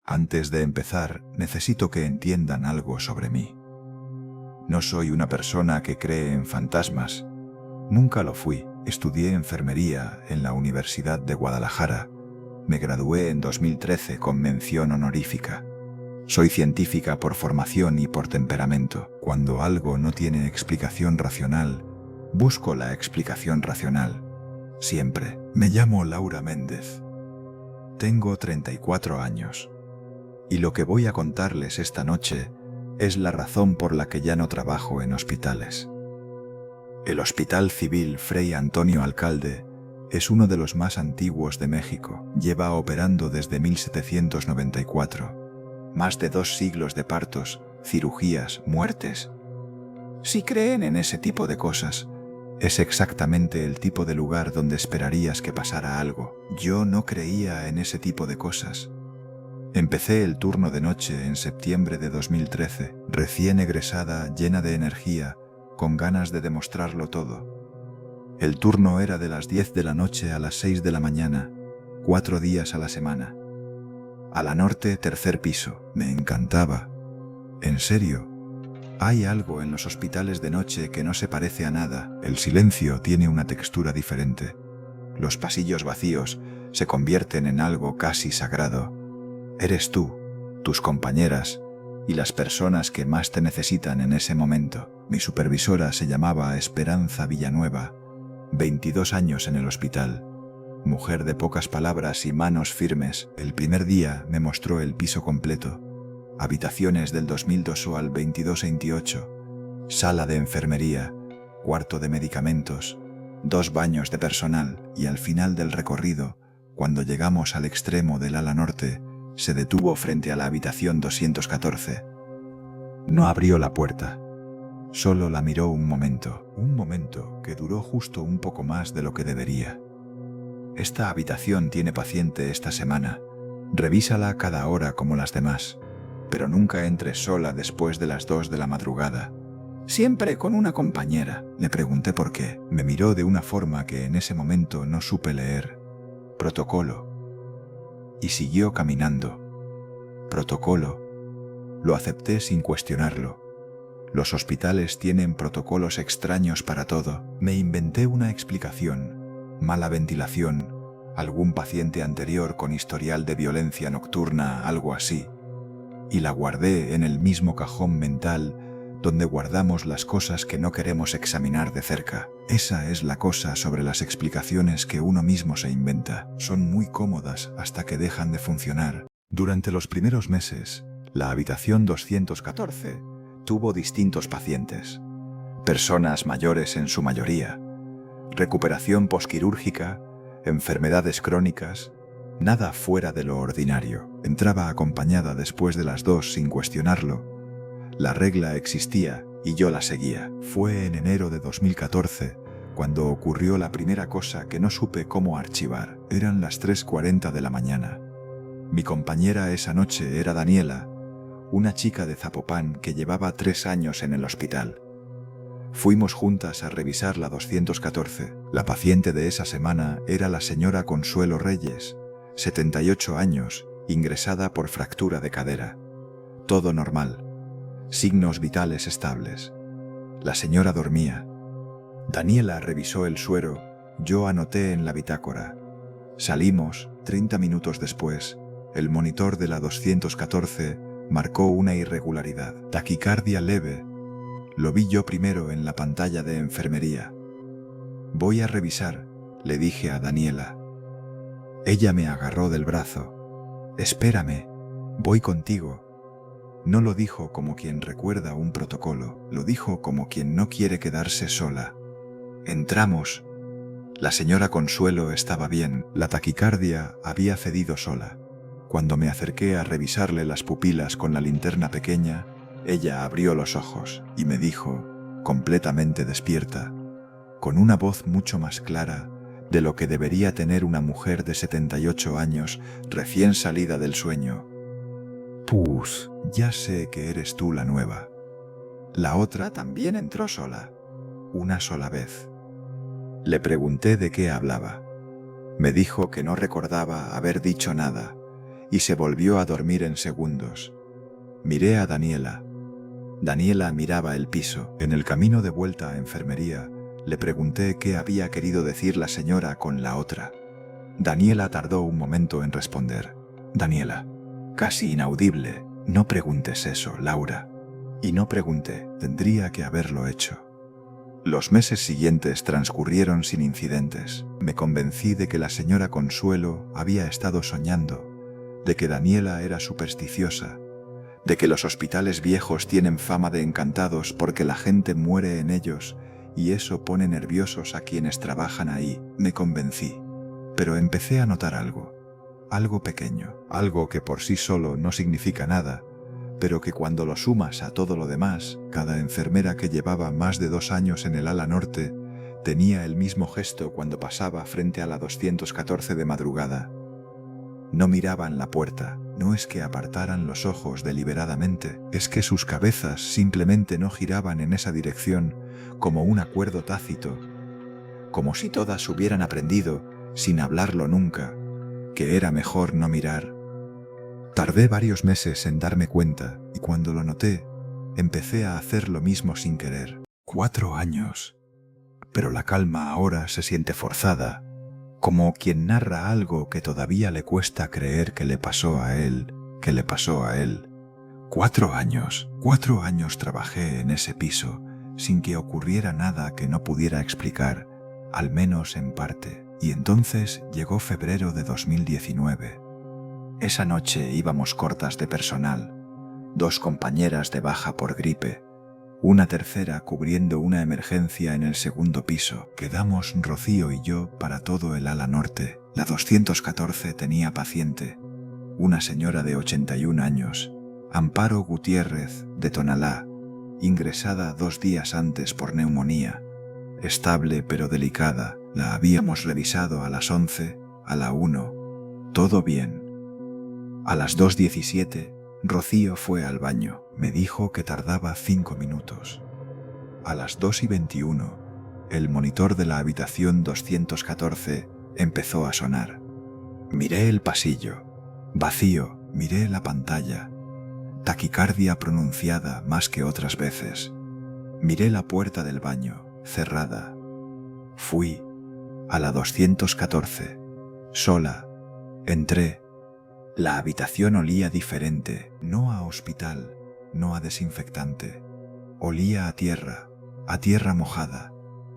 Antes de empezar, necesito que entiendan algo sobre mí. No soy una persona que cree en fantasmas. Nunca lo fui. Estudié enfermería en la Universidad de Guadalajara. Me gradué en 2013 con mención honorífica. Soy científica por formación y por temperamento. Cuando algo no tiene explicación racional, busco la explicación racional. Siempre. Me llamo Laura Méndez. Tengo 34 años. Y lo que voy a contarles esta noche es la razón por la que ya no trabajo en hospitales. El Hospital Civil Fray Antonio Alcalde es uno de los más antiguos de México. Lleva operando desde 1794. Más de 2 siglos de partos, cirugías, muertes. Si creen en ese tipo de cosas, es exactamente el tipo de lugar donde esperarías que pasara algo. Yo no creía en ese tipo de cosas. Empecé el turno de noche en septiembre de 2013, recién egresada, llena de energía, con ganas de demostrarlo todo. El turno era de las 10 de la noche a las 6 de la mañana, 4 días a la semana. A la norte, 3er piso. Me encantaba. En serio, hay algo en los hospitales de noche que no se parece a nada. El silencio tiene una textura diferente. Los pasillos vacíos se convierten en algo casi sagrado. Eres tú, tus compañeras y las personas que más te necesitan en ese momento. Mi supervisora se llamaba Esperanza Villanueva, 22 años en el hospital. Mujer de pocas palabras y manos firmes. El primer día me mostró el piso completo. Habitaciones del 2002 al 2228, sala de enfermería, cuarto de medicamentos, 2 baños de personal y al final del recorrido, cuando llegamos al extremo del ala norte, se detuvo frente a la habitación 214. No abrió la puerta. Solo la miró un momento que duró justo un poco más de lo que debería. Esta habitación tiene paciente esta semana. Revísala cada hora como las demás, pero nunca entres sola después de las 2 de la madrugada. Siempre con una compañera. Le pregunté por qué. Me miró de una forma que en ese momento no supe leer. Protocolo. Y siguió caminando. Protocolo. Lo acepté sin cuestionarlo. Los hospitales tienen protocolos extraños para todo. Me inventé una explicación. Mala ventilación, algún paciente anterior con historial de violencia nocturna, algo así. Y la guardé en el mismo cajón mental donde guardamos las cosas que no queremos examinar de cerca. Esa es la cosa sobre las explicaciones que uno mismo se inventa. Son muy cómodas hasta que dejan de funcionar. Durante los primeros meses, la habitación 214 tuvo distintos pacientes. Personas mayores en su mayoría. Recuperación posquirúrgica, enfermedades crónicas. Nada fuera de lo ordinario. Entraba acompañada después de las 2 sin cuestionarlo. La regla existía y yo la seguía. Fue en enero de 2014 cuando ocurrió la primera cosa que no supe cómo archivar. Eran las 3:40 de la mañana. Mi compañera esa noche era Daniela, una chica de Zapopan que llevaba 3 años en el hospital. Fuimos juntas a revisar la 214. La paciente de esa semana era la señora Consuelo Reyes, 78 años, ingresada por fractura de cadera. Todo normal. Signos vitales estables. La señora dormía. Daniela revisó el suero, yo anoté en la bitácora. Salimos, 30 minutos después. El monitor de la 214 marcó una irregularidad. Taquicardia leve. Lo vi yo primero en la pantalla de enfermería. Voy a revisar, le dije a Daniela. Ella me agarró del brazo. Espérame, voy contigo. No lo dijo como quien recuerda un protocolo, lo dijo como quien no quiere quedarse sola. Entramos. La señora Consuelo estaba bien, la taquicardia había cedido sola. Cuando me acerqué a revisarle las pupilas con la linterna pequeña, ella abrió los ojos y me dijo, completamente despierta, con una voz mucho más clara de lo que debería tener una mujer de 78 años recién salida del sueño. Pus, ya sé que eres tú la nueva. La otra también entró sola, una sola vez. Le pregunté de qué hablaba. Me dijo que no recordaba haber dicho nada y se volvió a dormir en segundos. Miré a Daniela. Daniela miraba el piso. En el camino de vuelta a enfermería, le pregunté qué había querido decir la señora con la otra. Daniela tardó un momento en responder. Daniela, casi inaudible, no preguntes eso, Laura. Y no pregunté, tendría que haberlo hecho. Los meses siguientes transcurrieron sin incidentes. Me convencí de que la señora Consuelo había estado soñando, de que Daniela era supersticiosa, de que los hospitales viejos tienen fama de encantados porque la gente muere en ellos y eso pone nerviosos a quienes trabajan ahí. Me convencí, pero empecé a notar algo pequeño, algo que por sí solo no significa nada, pero que cuando lo sumas a todo lo demás, cada enfermera que llevaba más de 2 años en el ala norte tenía el mismo gesto cuando pasaba frente a la 214 de madrugada. No miraban la puerta, no es que apartaran los ojos deliberadamente, es que sus cabezas simplemente no giraban en esa dirección como un acuerdo tácito, como si todas hubieran aprendido, sin hablarlo nunca, que era mejor no mirar. Tardé varios meses en darme cuenta y cuando lo noté, empecé a hacer lo mismo sin querer. 4 años. Pero la calma ahora se siente forzada, como quien narra algo que todavía le cuesta creer que le pasó a él, que le pasó a él. 4 años. 4 años trabajé en ese piso sin que ocurriera nada que no pudiera explicar, al menos en parte. Y entonces llegó febrero de 2019. Esa noche íbamos cortas de personal, 2 compañeras de baja por gripe, una tercera cubriendo una emergencia en el segundo piso. Quedamos Rocío y yo para todo el ala norte. La 214 tenía paciente, una señora de 81 años, Amparo Gutiérrez, de Tonalá, ingresada 2 días antes por neumonía. Estable pero delicada, la habíamos revisado a las 11, a la 1, todo bien. A las 2:17, Rocío fue al baño. Me dijo que tardaba 5 minutos. A las 2:21, el monitor de la habitación 214 empezó a sonar. Miré el pasillo. Vacío, miré la pantalla. Taquicardia pronunciada más que otras veces. Miré la puerta del baño, cerrada. Fui a la 214. Sola. Entré. La habitación olía diferente, no a hospital, no a desinfectante. Olía a tierra mojada,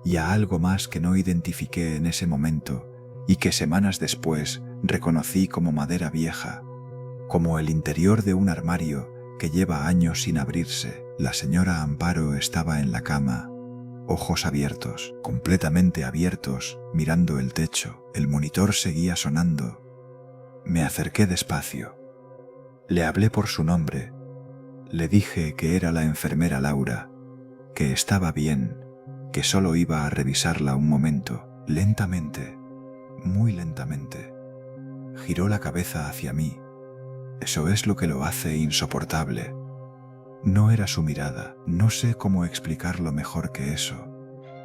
y a algo más que no identifiqué en ese momento y que semanas después reconocí como madera vieja, como el interior de un armario que lleva años sin abrirse. La señora Amparo estaba en la cama, ojos abiertos, completamente abiertos, mirando el techo. El monitor seguía sonando. Me acerqué despacio. Le hablé por su nombre. Le dije que era la enfermera Laura, que estaba bien, que solo iba a revisarla un momento. Lentamente, muy lentamente, giró la cabeza hacia mí. Eso es lo que lo hace insoportable. No era su mirada, no sé cómo explicarlo mejor que eso.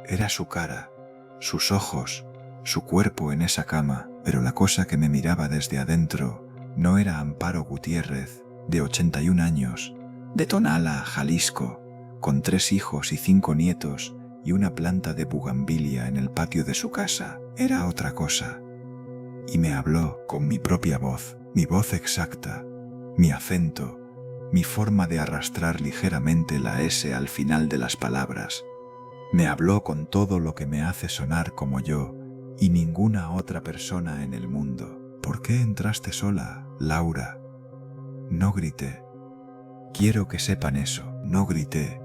Era su cara, sus ojos, su cuerpo en esa cama. Pero la cosa que me miraba desde adentro no era Amparo Gutiérrez, de 81 años, de Tonalá, Jalisco, con 3 hijos y 5 nietos y una planta de bugambilia en el patio de su casa. Era otra cosa. Y me habló con mi propia voz, mi voz exacta, mi acento, mi forma de arrastrar ligeramente la S al final de las palabras. Me habló con todo lo que me hace sonar como yo y ninguna otra persona en el mundo. ¿Por qué entraste sola, Laura? No grité. Quiero que sepan eso. No grité,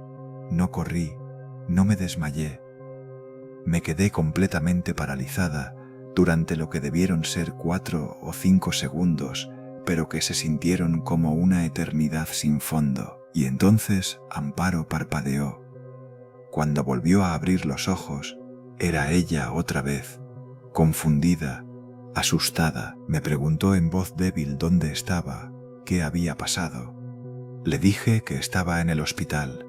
no corrí, no me desmayé. Me quedé completamente paralizada durante lo que debieron ser 4 o 5 segundos, pero que se sintieron como una eternidad sin fondo. Y entonces Amparo parpadeó. Cuando volvió a abrir los ojos, era ella otra vez. Confundida, asustada, me preguntó en voz débil dónde estaba, qué había pasado. Le dije que estaba en el hospital.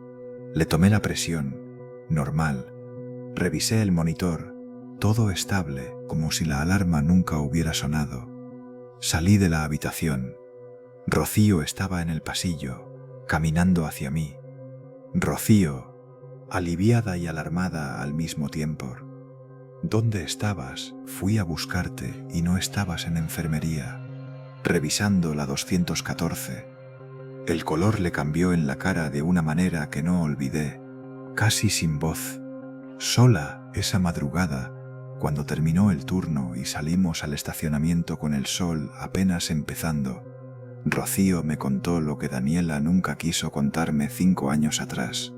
Le tomé la presión, normal. Revisé el monitor, todo estable, como si la alarma nunca hubiera sonado. Salí de la habitación. Rocío estaba en el pasillo, caminando hacia mí. Rocío, aliviada y alarmada al mismo tiempo. ¿Dónde estabas? Fui a buscarte y no estabas en enfermería. Revisando la 214. El color le cambió en la cara de una manera que no olvidé, casi sin voz. Sola esa madrugada, cuando terminó el turno y salimos al estacionamiento con el sol apenas empezando, Rocío me contó lo que Daniela nunca quiso contarme 5 años atrás,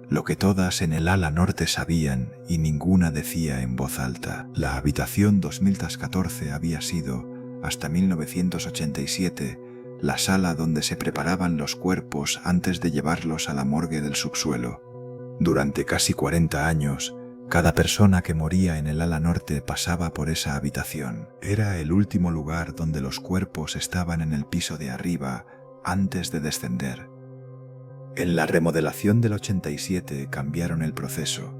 lo que todas en el ala norte sabían y ninguna decía en voz alta. La habitación 2014 había sido, hasta 1987, la sala donde se preparaban los cuerpos antes de llevarlos a la morgue del subsuelo. Durante casi 40 años, cada persona que moría en el ala norte pasaba por esa habitación. Era el último lugar donde los cuerpos estaban en el piso de arriba antes de descender. En la remodelación del 87 cambiaron el proceso.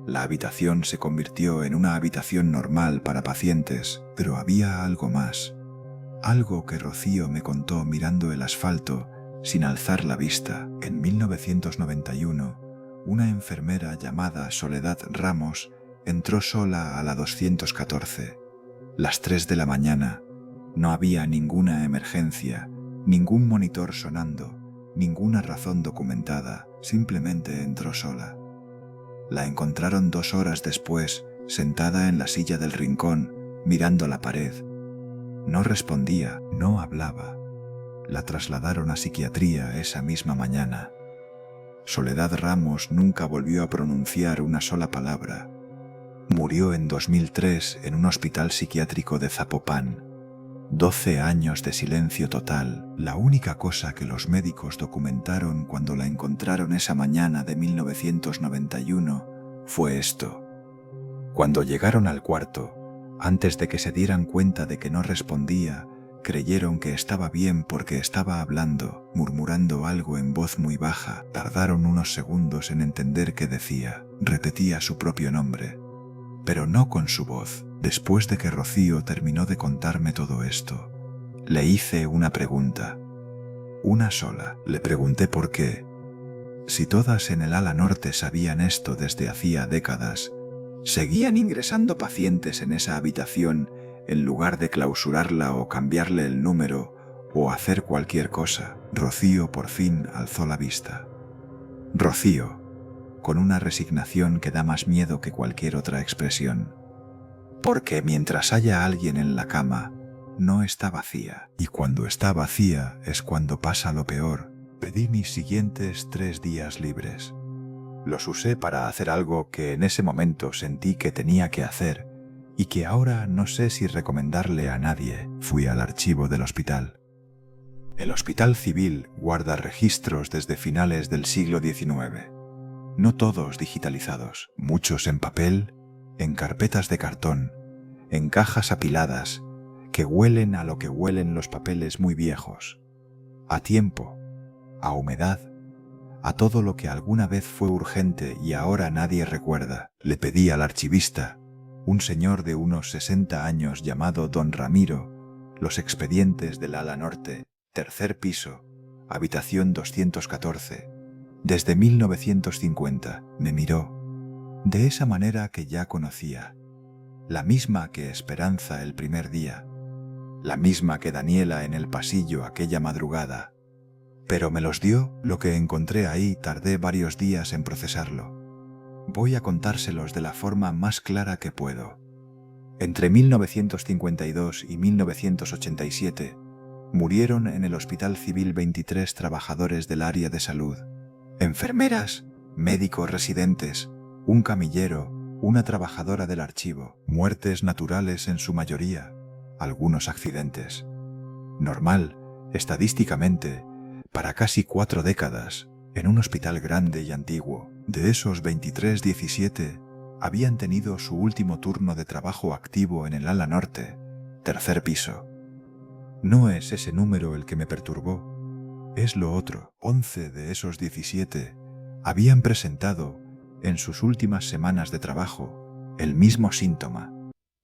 La habitación se convirtió en una habitación normal para pacientes, pero había algo más. Algo que Rocío me contó mirando el asfalto sin alzar la vista. En 1991, una enfermera llamada Soledad Ramos entró sola a la 214. Las 3 de la mañana. No había ninguna emergencia, ningún monitor sonando, ninguna razón documentada, simplemente entró sola. La encontraron 2 horas después, sentada en la silla del rincón, mirando la pared. No respondía, no hablaba. La trasladaron a psiquiatría esa misma mañana. Soledad Ramos nunca volvió a pronunciar una sola palabra. Murió en 2003 en un hospital psiquiátrico de Zapopan. 12 años de silencio total. La única cosa que los médicos documentaron cuando la encontraron esa mañana de 1991 fue esto. Cuando llegaron al cuarto, antes de que se dieran cuenta de que no respondía, creyeron que estaba bien porque estaba hablando, murmurando algo en voz muy baja. Tardaron unos segundos en entender qué decía. Repetía su propio nombre, pero no con su voz. Después de que Rocío terminó de contarme todo esto, le hice una pregunta. Una sola. Le pregunté por qué. Si todas en el ala norte sabían esto desde hacía décadas, seguían ingresando pacientes en esa habitación en lugar de clausurarla o cambiarle el número o hacer cualquier cosa. Rocío por fin alzó la vista. Rocío, con una resignación que da más miedo que cualquier otra expresión. Porque mientras haya alguien en la cama, no está vacía. Y cuando está vacía es cuando pasa lo peor. Pedí mis siguientes 3 días libres. Los usé para hacer algo que en ese momento sentí que tenía que hacer y que ahora no sé si recomendarle a nadie. Fui al archivo del hospital. El Hospital Civil guarda registros desde finales del siglo XIX. No todos digitalizados, muchos en papel, en carpetas de cartón, en cajas apiladas, que huelen a lo que huelen los papeles muy viejos, a tiempo, a humedad, a todo lo que alguna vez fue urgente y ahora nadie recuerda. Le pedí al archivista, un señor de unos 60 años llamado Don Ramiro, los expedientes del ala norte, 3er piso, habitación 214. Desde 1950 me miró, de esa manera que ya conocía, la misma que Esperanza el primer día, la misma que Daniela en el pasillo aquella madrugada. Pero me los dio. Lo que encontré ahí tardé varios días en procesarlo. Voy a contárselos de la forma más clara que puedo. Entre 1952 y 1987 murieron en el Hospital Civil 23 trabajadores del área de salud. Enfermeras, médicos residentes, un camillero, una trabajadora del archivo. Muertes naturales en su mayoría, algunos accidentes. Normal, estadísticamente, para casi 4 décadas, en un hospital grande y antiguo. De esos 23, 17 habían tenido su último turno de trabajo activo en el ala norte, 3er piso. No es ese número el que me perturbó, es lo otro. 11 de esos 17 habían presentado, en sus últimas semanas de trabajo, el mismo síntoma,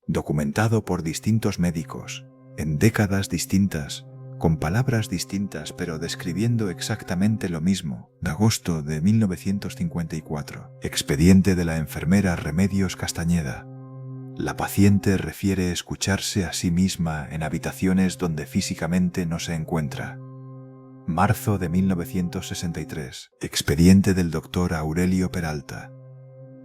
documentado por distintos médicos, en décadas distintas, con palabras distintas pero describiendo exactamente lo mismo. De agosto de 1954. Expediente de la enfermera Remedios Castañeda. La paciente refiere escucharse a sí misma en habitaciones donde físicamente no se encuentra. Marzo de 1963. Expediente del doctor Aurelio Peralta.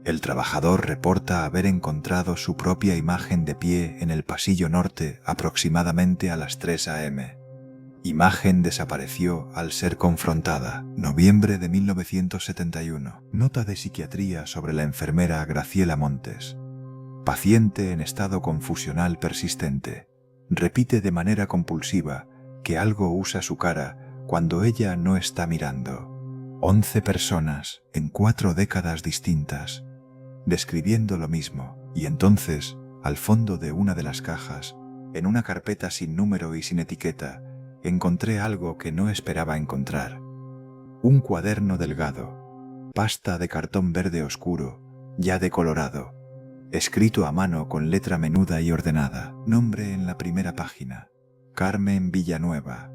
El trabajador reporta haber encontrado su propia imagen de pie en el pasillo norte aproximadamente a las 3 a.m. Imagen desapareció al ser confrontada. Noviembre de 1971. Nota de psiquiatría sobre la enfermera Graciela Montes. Paciente en estado confusional persistente. Repite de manera compulsiva que algo usa su cara cuando ella no está mirando. 11 personas en 4 décadas distintas, describiendo lo mismo. Y entonces, al fondo de una de las cajas, en una carpeta sin número y sin etiqueta, encontré algo que no esperaba encontrar. Un cuaderno delgado, pasta de cartón verde oscuro, ya decolorado, escrito a mano con letra menuda y ordenada. Nombre en la primera página: Carmen Villanueva.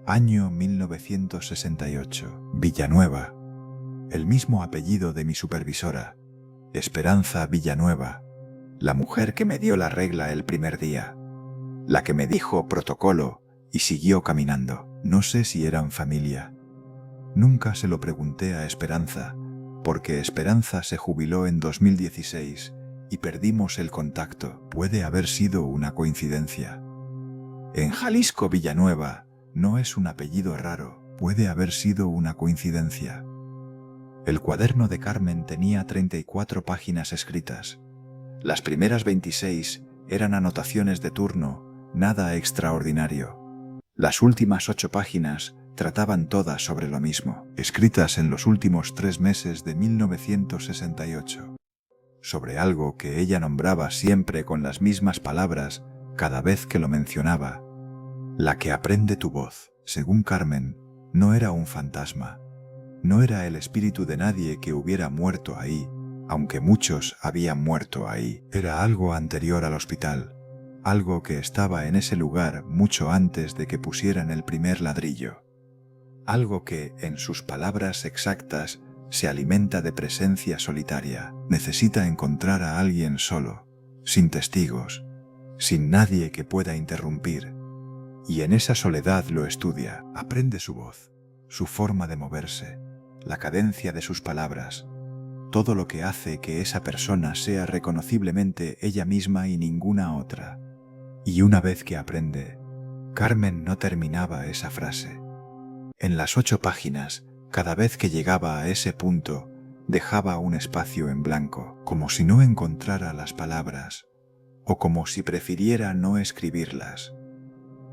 Año 1968. Villanueva. El mismo apellido de mi supervisora, Esperanza Villanueva, la mujer que me dio la regla el primer día, la que me dijo protocolo y siguió caminando. No sé si eran familia. Nunca se lo pregunté a Esperanza, porque Esperanza se jubiló en 2016 y perdimos el contacto. Puede haber sido una coincidencia. En Jalisco, Villanueva no es un apellido raro. Puede haber sido una coincidencia. El cuaderno de Carmen tenía 34 páginas escritas. Las primeras 26 eran anotaciones de turno, nada extraordinario. Las últimas 8 páginas trataban todas sobre lo mismo, escritas en los últimos 3 meses de 1968, sobre algo que ella nombraba siempre con las mismas palabras cada vez que lo mencionaba. La que aprende tu voz. Según Carmen, no era un fantasma. No era el espíritu de nadie que hubiera muerto ahí, aunque muchos habían muerto ahí. Era algo anterior al hospital, algo que estaba en ese lugar mucho antes de que pusieran el primer ladrillo. Algo que, en sus palabras exactas, se alimenta de presencia solitaria. Necesita encontrar a alguien solo, sin testigos, sin nadie que pueda interrumpir. Y en esa soledad lo estudia, aprende su voz, su forma de moverse, la cadencia de sus palabras, todo lo que hace que esa persona sea reconociblemente ella misma y ninguna otra. Y una vez que aprende, Carmen no terminaba esa frase. En las 8 páginas, cada vez que llegaba a ese punto, dejaba un espacio en blanco, como si no encontrara las palabras, o como si prefiriera no escribirlas.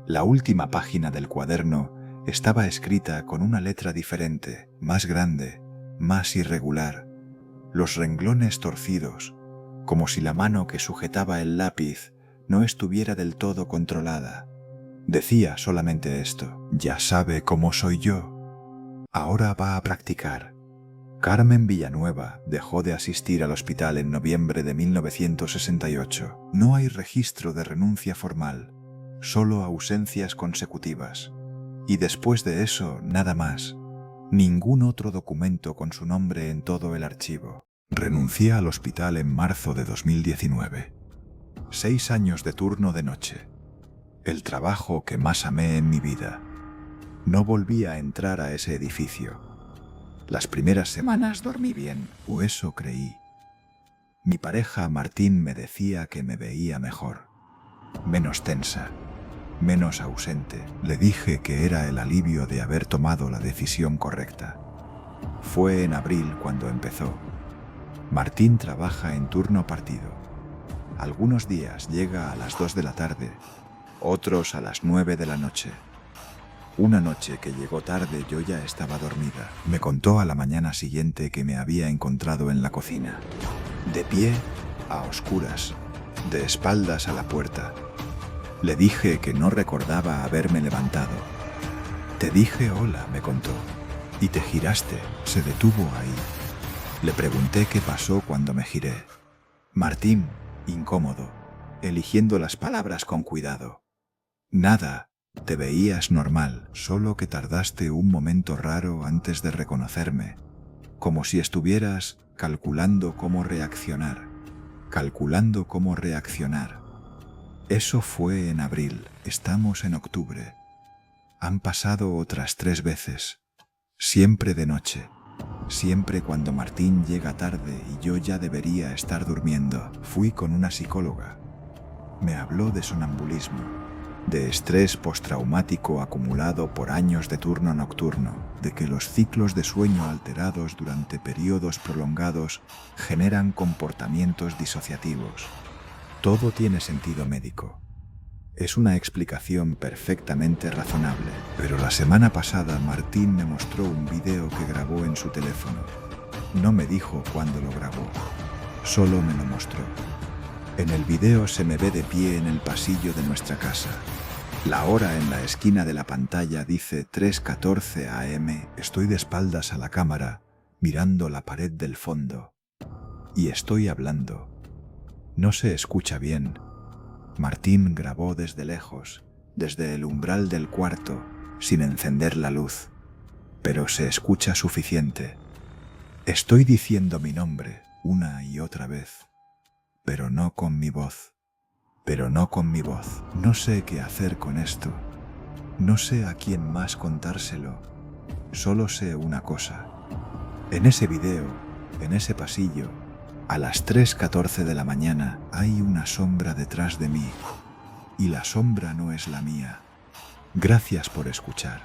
La última página del cuaderno estaba escrita con una letra diferente, más grande, más irregular, los renglones torcidos, como si la mano que sujetaba el lápiz no estuviera del todo controlada. Decía solamente esto: ya sabe cómo soy yo. Ahora va a practicar. Carmen Villanueva dejó de asistir al hospital en noviembre de 1968. No hay registro de renuncia formal, solo ausencias consecutivas. Y después de eso, nada más. Ningún otro documento con su nombre en todo el archivo. Renuncié al hospital en marzo de 2019. 6 años de turno de noche. El trabajo que más amé en mi vida. No volví a entrar a ese edificio. Las primeras semanas dormí bien, o eso creí. Mi pareja Martín me decía que me veía mejor, menos tensa, menos ausente. Le dije que era el alivio de haber tomado la decisión correcta. Fue en abril cuando empezó. Martín trabaja en turno partido. Algunos días llega a las 2 de la tarde, otros a las 9 de la noche. Una noche que llegó tarde yo ya estaba dormida. Me contó a la mañana siguiente que me había encontrado en la cocina, de pie, a oscuras, de espaldas a la puerta. Le dije que no recordaba haberme levantado. Te dije hola, me contó, y te giraste. Se detuvo ahí. Le pregunté qué pasó cuando me giré. Martín, incómodo, eligiendo las palabras con cuidado. Nada, Te veías normal, solo que tardaste un momento raro antes de reconocerme, como si estuvieras calculando cómo reaccionar. Eso fue en abril, estamos en octubre. Han pasado otras 3 veces, siempre de noche, siempre cuando Martín llega tarde y yo ya debería estar durmiendo. Fui con una psicóloga. Me habló de sonambulismo, de estrés postraumático acumulado por años de turno nocturno, de que los ciclos de sueño alterados durante periodos prolongados generan comportamientos disociativos. Todo tiene sentido médico. Es una explicación perfectamente razonable, pero la semana pasada Martín me mostró un video que grabó en su teléfono. No me dijo cuándo lo grabó, solo me lo mostró. En el video se me ve de pie en el pasillo de nuestra casa. La hora en la esquina de la pantalla dice 3:14 AM. Estoy de espaldas a la cámara, mirando la pared del fondo. Y estoy hablando. No se escucha bien. Martín grabó desde lejos, desde el umbral del cuarto, sin encender la luz. Pero se escucha suficiente. Estoy diciendo mi nombre una y otra vez. Pero no con mi voz. No sé qué hacer con esto. No sé a quién más contárselo. Solo sé una cosa. En ese video, en ese pasillo, a las 3:14 de la mañana hay una sombra detrás de mí. Y la sombra no es la mía. Gracias por escuchar.